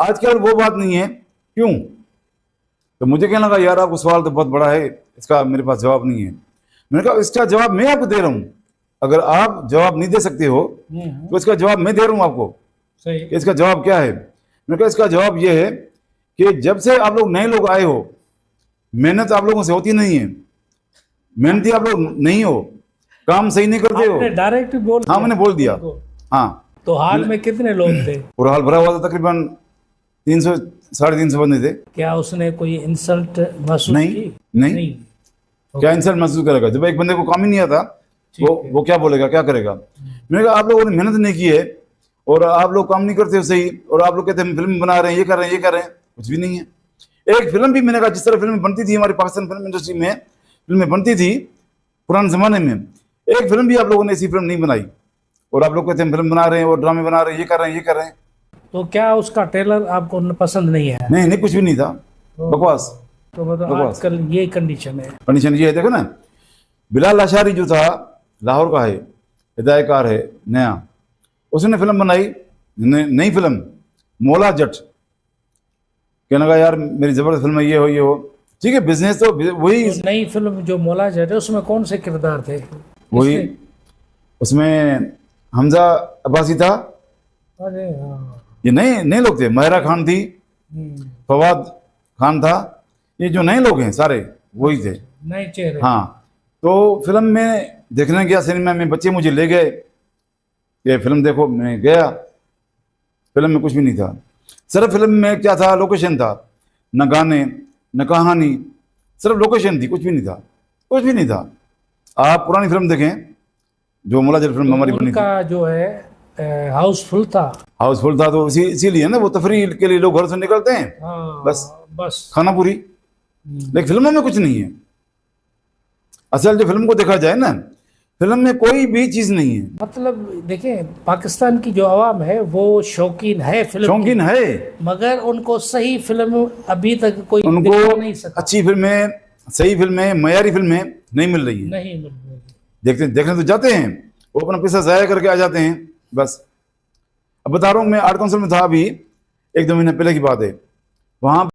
आजकल वो बात नहीं है, क्यों? तो मुझे कहने लगा यार आपको सवाल तो बहुत बड़ा है, इसका मेरे पास जवाब नहीं है। मैंने कहा इसका जवाब मैं आपको दे रहा हूँ, अगर आप जवाब नहीं दे सकते हो तो इसका जवाब मैं दे रहा हूँ आपको। सही। इसका जवाब क्या है? मैंने कहा इसका जवाब ये है कि जब से आप लोग नए लोग आए हो, मेहनत आप लोगों से होती नहीं है, मेहनती आप लोग नहीं हो, काम सही नहीं करते हो। आपने डायरेक्ट बोल हाँ दिया मैंने बोल दिया। उनको। हाँ, तो हाल में कितने लोग थे? पूरा हाल भरा हुआ था, तकरीबन 300 350 बंदे थे। क्या उसने कोई इंसल्ट महसूस नहीं, की? नहीं। क्या इंसल्ट महसूस करेगा? जब एक बंदे को काम ही नहीं आता वो क्या बोलेगा, क्या करेगा? मैंने कहा आप लोगों ने मेहनत नहीं की है और आप लोग काम नहीं करते हो सही, और आप लोग कहते हैं फिल्म बना रहे हैं, ये कर रहे हैं, ये कर रहे हैं, कुछ भी नहीं है। एक फिल्म भी, मैंने कहा जिस तरह फिल्म बनती थी हमारी पाकिस्तान फिल्म इंडस्ट्री में, फिल्में बनती थी पुराने जमाने में, एक फिल्म भी आप लोगों ने ऐसी फिल्म नहीं बनाई, और आप लोग कहते हैं फिल्म बना रहे हैं और ड्रामे बना रहे हैं, ये कर रहे हैं, ये कर रहे हैं। तो क्या उसका ट्रेलर आपको पसंद नहीं है? नहीं नहीं, कुछ भी नहीं था, बकवास। तो मतलब आजकल ये कंडीशन है। कंडीशन ये है, देखो ना, बिलाल अशारी जो था, लाहौर का है, हिदायतकार है नया, उसने फिल्म बनाई, नई फिल्म मौला जट। कहने लगा यार मेरी जबरदस्त फिल्म है, ये हो, ठीक है, बिजनेस तो वही। तो नई फिल्म जो मौला जट है उसमें कौन से किरदार थे? वही, उसमें हमजा अब्बासी था। अरे हाँ। ये नए नए लोग थे, माहिरा खान थी, फवाद खान था, ये जो नए लोग हैं सारे वही थे, नए चेहरे। हाँ। तो फिल्म में देखने गया सिनेमा में, बच्चे मुझे ले गए, ये फिल्म देखो, मैं गया, फिल्म में कुछ भी नहीं था। सिर्फ फिल्म में क्या था, लोकेशन था, न गाने न कहानी, सिर्फ लोकेशन थी, कुछ भी नहीं था, कुछ भी नहीं था। आप पुरानी फिल्म देखें जो मौला जट फिल्म हमारी बनी थी, उनका जो है हाउसफुल था। हाउसफुल था, तो इसीलिए ना वो तफरीह के लिए लोग घर से निकलते हैं, हाँ, बस खाना पूरी। लेकिन फिल्मों में कुछ नहीं है। असल जो फिल्म को देखा जाए ना, फिल्म में कोई भी चीज नहीं है। मतलब देखें, पाकिस्तान की जो आवाम है वो शौकीन है फिल्म शौकीन की, है, मगर उनको सही फिल्म अभी तक कोई उनको दिखा नहीं सका। अच्छी फिल्में, सही फिल्में, मयारी फिल्में नहीं मिल रही है। नहीं मिल रही। देखने तो जाते हैं, वो अपना पैसा जाया करके आ जाते हैं, बस। अब बता रहा हूँ, मैं आर्ट काउंसिल में था अभी 1-2 महीने पहले की बात है, वहाँ